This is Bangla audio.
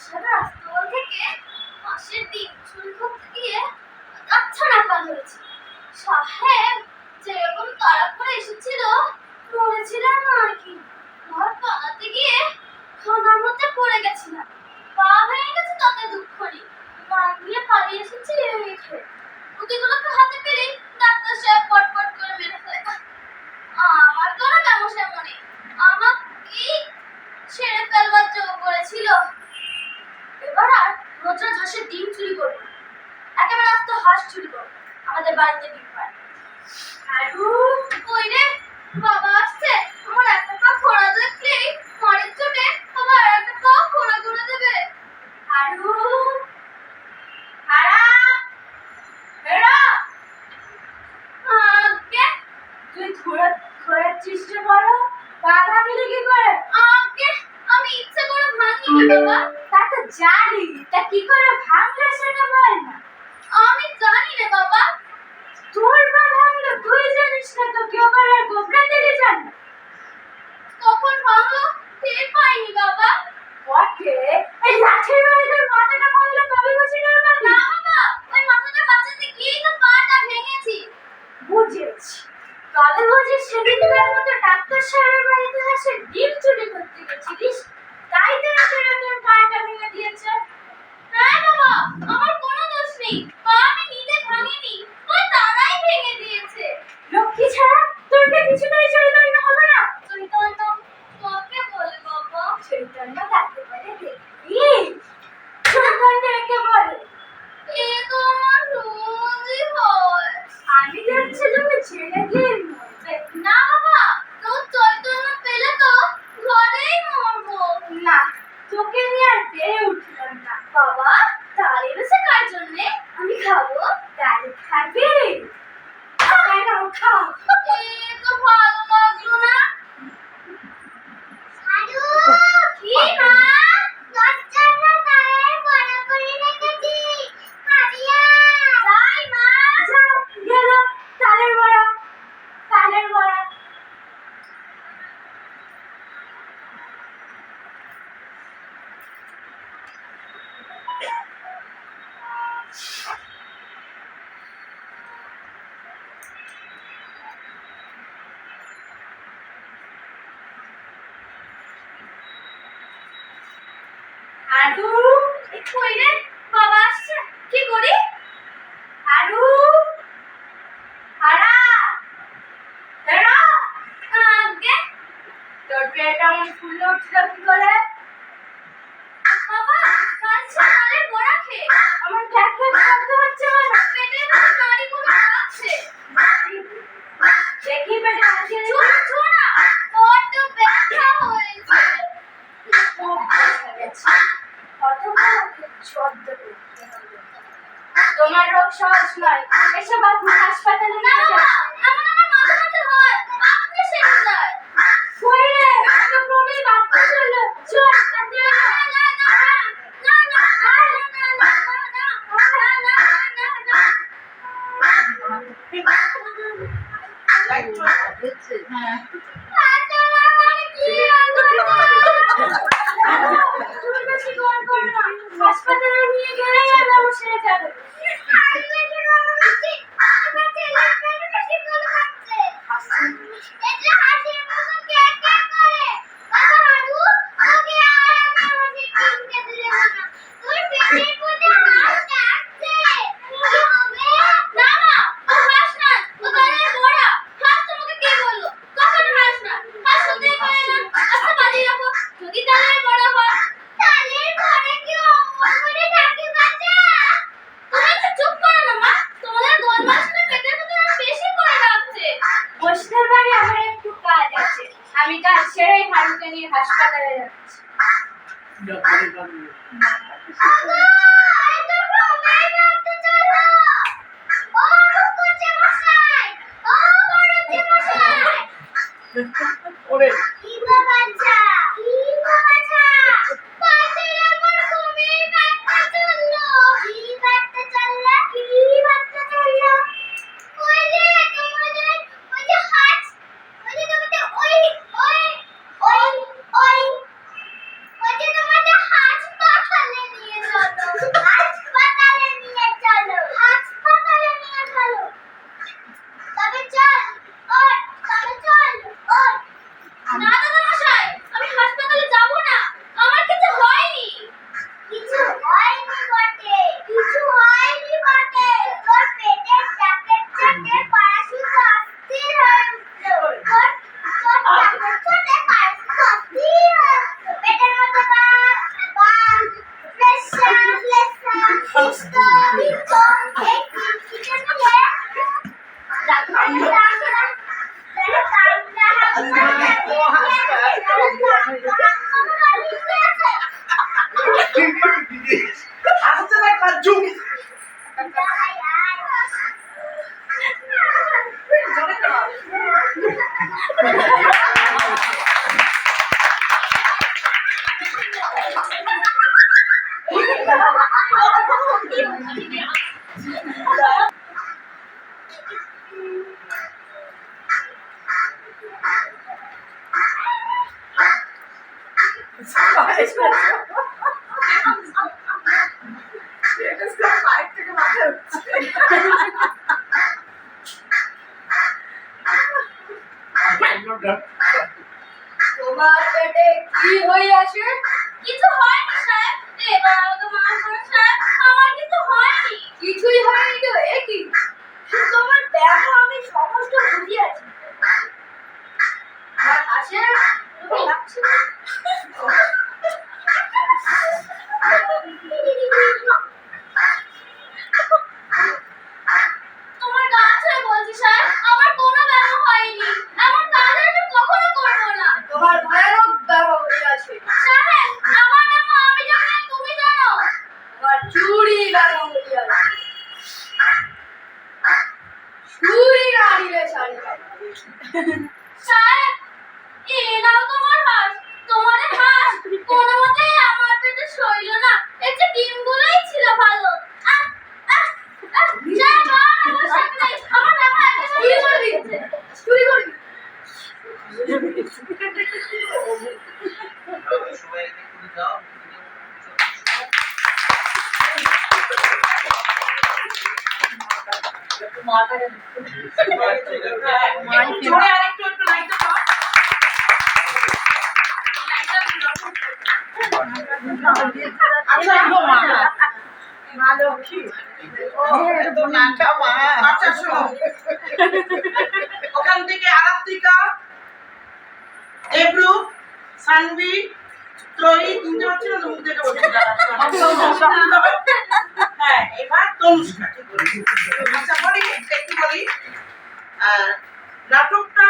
সারা রাস্তা থেকে পাশের দিক চুরি করতে গিয়ে আচ্ছা নাকাল হয়েছে। সাহেব যেরকম তাড়া করে এসেছিল মরেছিলাম আর কি। ঘর পালাতে গিয়ে খানার মধ্যে পড়ে গেছিলাম, পা ভেঙে গেছে তাতে দুঃখ নেই, গান দিয়ে পালিয়ে এসেছি রেখে। ওদিগুলোকে হাতে পেলে ডাক্তার সাহেব পটপট করে মেরে ফেলে। আমার তো না কেমন সেমনই আমাকে ছেড়ে ফেলবার জন্য করেছিল। এবার আর রোজ রোজ হাঁসের ডিম চুরি করবো, একেবারে আস্ত হাঁস চুরি করবো, আমাদের বাড়িতে ডিম পায়। আরু কই রে, বাবা আসছে। আমার একটা পা খোঁড়া দেখলেই মারের চোটে আবার একটা পা খোঁড়া করে দেবে। আরু হারা হেরা আগে তুই খোঁড়াচ্ছিস রে বড়, পা ভাঙলি কি করে? আগে আমি ইচ্ছে করে ভাঙিনি বাবা। তা তো জানি, তা কি করে ভাঙলো সেটা বল না। আমি জানি না বাবা। তোর পা ভাঙলো তুই জানিস না তো, কেউ করে গোবরা দিলে জান কখন ভাঙলো টের পাইনি বাবা। বটে এই লাঠির বাড়িতে মাথাটা ভাঙলো তবে বুঝি না বাবা। ওই মাথাটা বাঁচাতে গিয়েই তো পাটা ভেঙেছি। বুঝেছি, তবে বুঝি সেদিনকার মতো ডাক্তার সাহেবের বাড়িতে এসে ডিম চুরি করতে গেছিলিস, তাই তোর পাটা ভেঙে দিয়েছে। হ্যাঁ বাবা, আমার কোনো দোষ নেই, পা আমি নিজে ভাঙিনি, ওই তারাই ভেঙে দিয়েছে। লক্ষ্মী ছাড়া তোর কি কিছুতেই চৈতন্য হবে না? চৈতন্য কাকে বলে বাবা? চৈতন্য কাকে বলে দেখবি? চৈতন্য একে বলে। এ তো আমার রোজই হয়। আমি দেখছিলাম ছেড়ে গিয়ে মরবে। না বাবা, তোর চৈতন্য পেলে তো ঘরেই মরবো। না, তোকে নিয়ে আর পেরে উঠলাম না। বাবা তাল এনেছে কার জন্যে? আমি খাবো। তাল খাবি? কেন খাও? এ তো ভালো লাগলো না। সাধু কি মা, তোর জন্য তালের বড়া করে রেখেছি, খাবি? যাই মা। যা গেল তালের বড়া, তালের বড়া। আরু কই রে, বাবা আসছে, কি করি? আরু হারা হেরা আগে তোর পেট এমন ফুলে উঠছিল কি করে? বাবা কালকে তালের বড়া খেয়ে আমার ট্যাক করতে হচ্ছে না, পেটে নাড়ি কোনো আছে। দেখি পেটে আছে ছোড়া বড্ড ব্যথা হয়েছে। খুব ব্যথা গেছে, কত শব্দ করতে হবে। তোমার রোগ সহজ নয়, এসব আপনি হাসপাতালে নিয়ে যান। এমন আমার মাঝে মাঝে হয়, আপনি সেরে যায়। কই রে, তো প্রবলেম বাচ্চা চলো চল। হাসপাতালে নিয়ে গেলে সেরে যাবে। আমি কাজ ছেড়েই হারুকে নিয়ে হাসপাতালে যাচ্ছি। ওরে কি বাচ্চা, কি বাচ্চা, বাচ্চারা আমার ঘুমে বাচ্চা চললো, কি বাচ্চা চললো, কি বাচ্চা চললো। ওই যে তোমাদের ওই যে হাঁস, ওই যে তোমাদের ওই ওই ওই ওই ওই যে তোমাদের হাঁস পাখালে তোমার পেটে কি হইয়াছে? কিছু হয়নি সাহেব। এবার আমাকে মাফ করুন সাহেব, আমার কিছু হয়নি। কিছুই হয়নি তো এ কি? তোমার দেহ আমি সমস্ত বুঝিয়াছি। আমার হাসে লাগছে না। তোমার গা ছুঁয়ে বলছি স্যার, আমার কোনো ব্যায়াম হয়নি। এমন কাজ আমি কখনো করব না। তোমার ভয়ানক ব্যায়াম হইয়াছে। সাহেব, আমার ব্যায়াম আমি জানি না, তুমি জানো? তোমার চুরি ব্যায়াম হইয়াছে। চুরি না দিলে শাড়ি সাহেব, এ নাও তোমার হাঁস। তোমার হাঁস কোনো মতেই আমার পেটে সইল না। এর যে ডিমগুলোই ছিল ভালো। ওখান থেকে আরাত্রিকা, দেবরু, সানভি, ত্রয়ী, তিনটে হচ্ছে না মুখ দেখে বলছে। হ্যাঁ, এবার তনুষ্কা। আচ্ছা বলি, একটু বলি নাটকটা